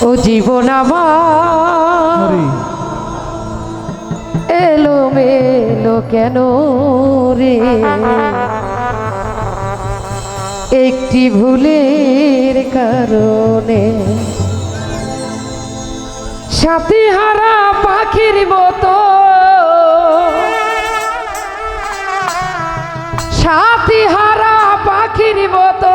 ও জীবন আমার এলো মেলো কেন রে, একটি ভুলের কারণে। সাথী হারা পাখির মতো, সাথী হারা পাখির মতো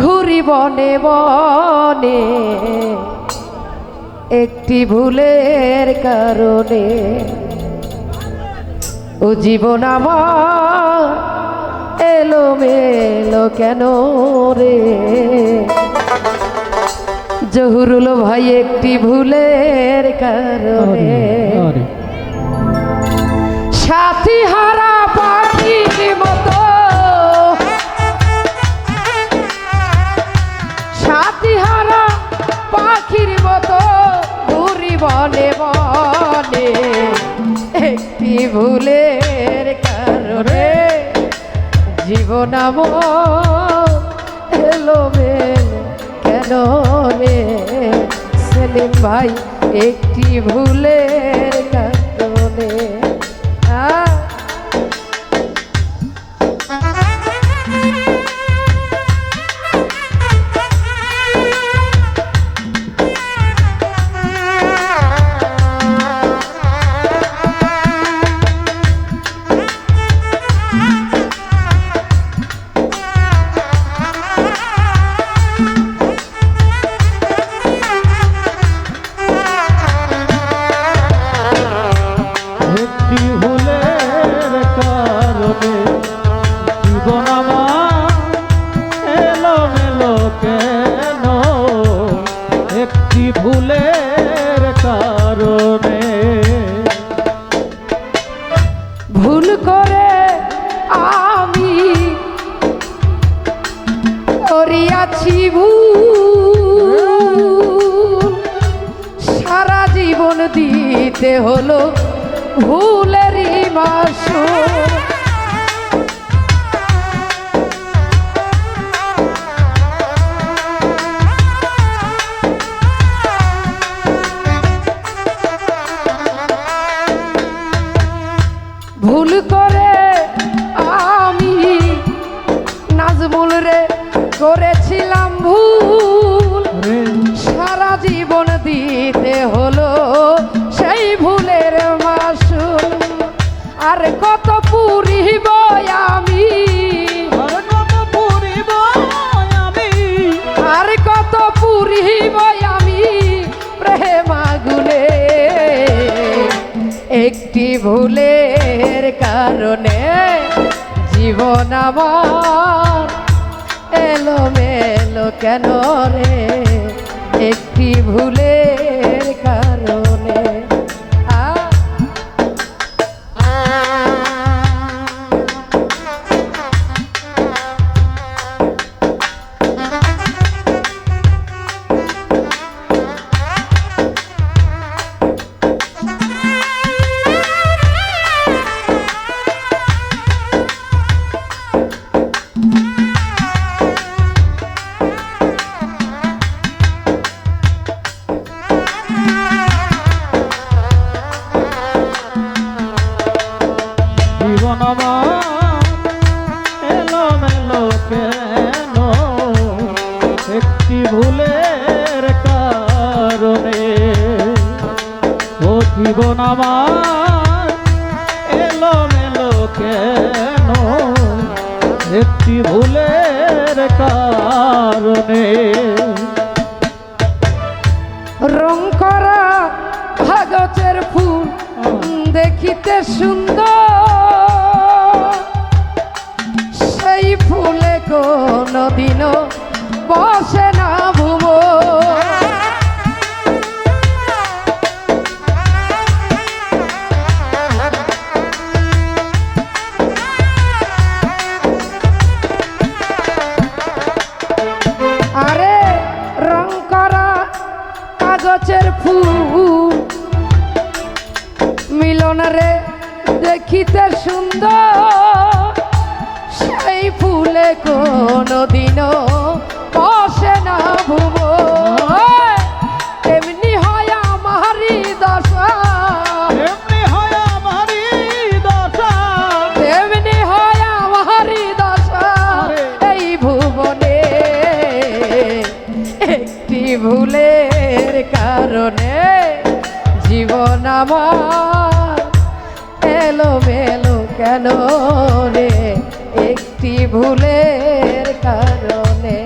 ঘুরি বনে বনে, একটি ভুলের কারণে। ও জীবন আমার এলো মেলো কেন রে, জহুরুল ভাই একটি ভুলের কারণে। সাথী হারা পাখির মতো, সাথী হারা পাখির মতো ঘুরি বনে বনে, একটি ভুলের কারণে জীবন আমার এলো মেলো কেন রে। সেলিম ভাই একটি ভুলের কারণে। ভুলের কারণে ভুল করে আমি করিয়াছি ভুল, সারা জীবন দিতে হলো ভুলেরই মাসুল। ভুল করে আমি নাজমুল রে করেছিলাম ভুল, সারা জীবন দিতে হলো সেই ভুলের মাসুল। আর কত পুরিব আমি, আর কত পুরিব আমি প্রেম আগুনে, একটি ভুলের কারণে জীবন আমার এলো মেলো কেন রে, একটি ভুলের কারণে। জীবন আমার এলো মেলো কেন, একটি ভুলের কারণে। ও জীবন আমার এলো মেলো কেন, একটি ভুলের কারণে। রং করা কাগজের ফুল দেখিতে সুন্দর, সেই ফুলে কোনদিনও বসে না ভুবন। আরে রং করা কাগজের ফুল মিলন রে দেখিতে সুন্দর, সেই ফুলে কোনদিনও বসে না ভুবন। আমার এলোমেলো কেন রে একটি ভুলের কারণে।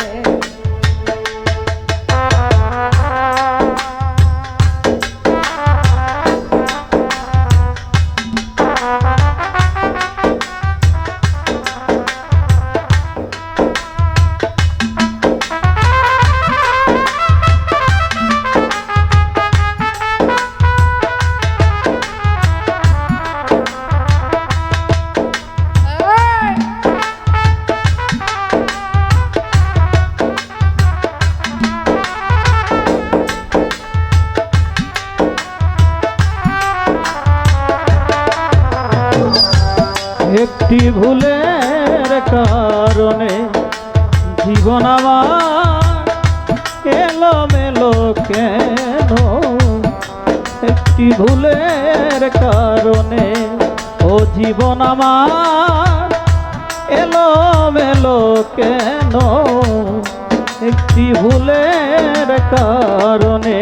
একটি ভুলের কারণে জীবন আমার এলোমেলো কেন, একটি ভুলের কারণে ও জীবন আমার এলোমেলো কেন, একটি ভুলের কারণে।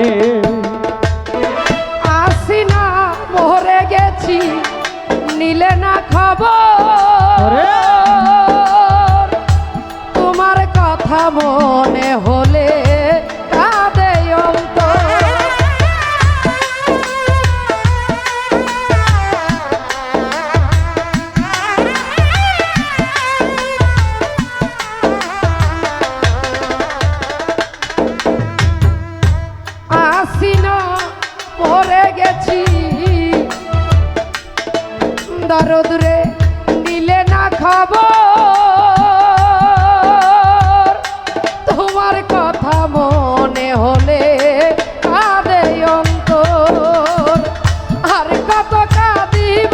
আসি না মরে গেছি নিলে না খবর, তোমার কথা মনে হলে কাঁদে অন্তর। আসি না মরে গেছি দরদ রে নিলে না খবর, তোমার কথা মনে হলে কাঁদে অন্তর। আর কত কাঁদিব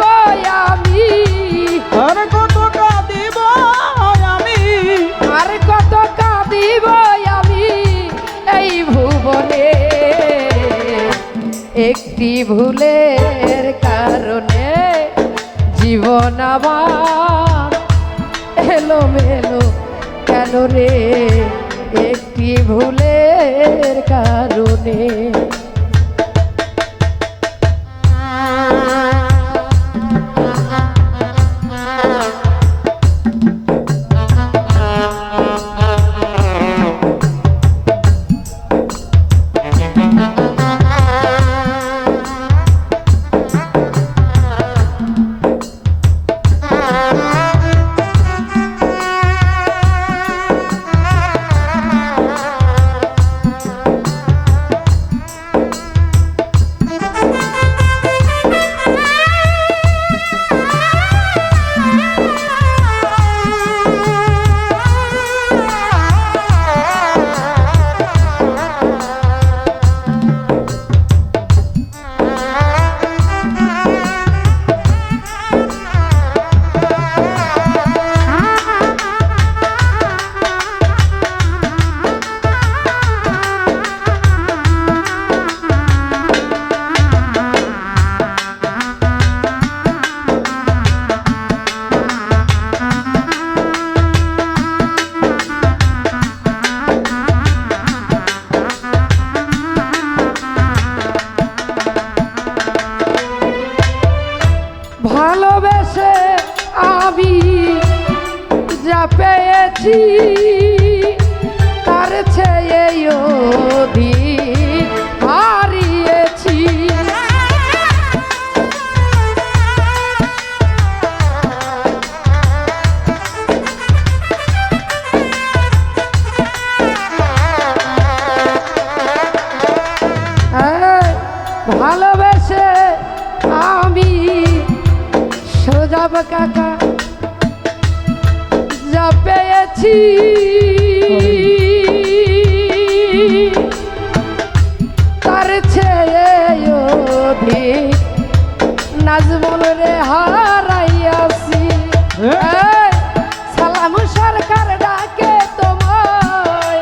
আমি, আর কত কাঁদিব আমি, আর কত কাঁদিব আমি এই ভুবনে একটি ভুলের কারণে জীবন আমার এলোমেলো কেন রে একটি ভুলের কারণে। ভালোবেসে আমি যা পেয়েছি তার চেয়ে অধিক হারিয়েছি। ভালোবেসে আমি সোজাব কাকা যা পেয়েছি তার চেয়ে অধিক নাজমুল রে হারাইয়াছি। সালাম সরকার ডাকে তোমায়,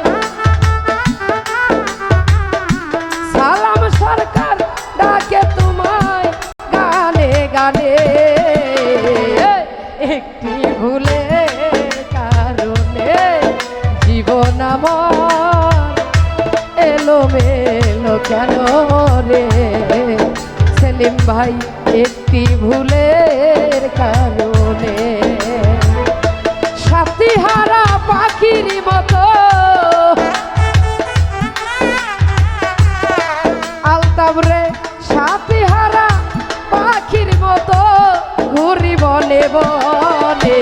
সালাম সরকার ডাকে তোমায় গানে গানে একটি ভুলের কারণে জীবন আমার এলোমেলো কেন রে সেলিম ভাই একটি ভুলের কারণে সাথী হারা পাখির মতো আলতাম রে, সাথী হারা পাখির মতো ঘুরি বনে বনে।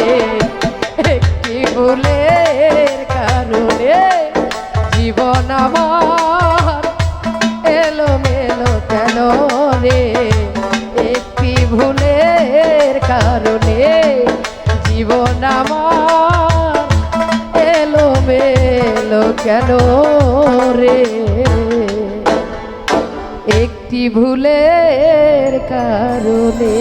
একটি ভুলের কারণে জীবন আমার এলোমেলো কেন রে? একটি ভুলের কারণে জীবন আমার এলোমেলো কেন রে? একটি ভুলের কারণে।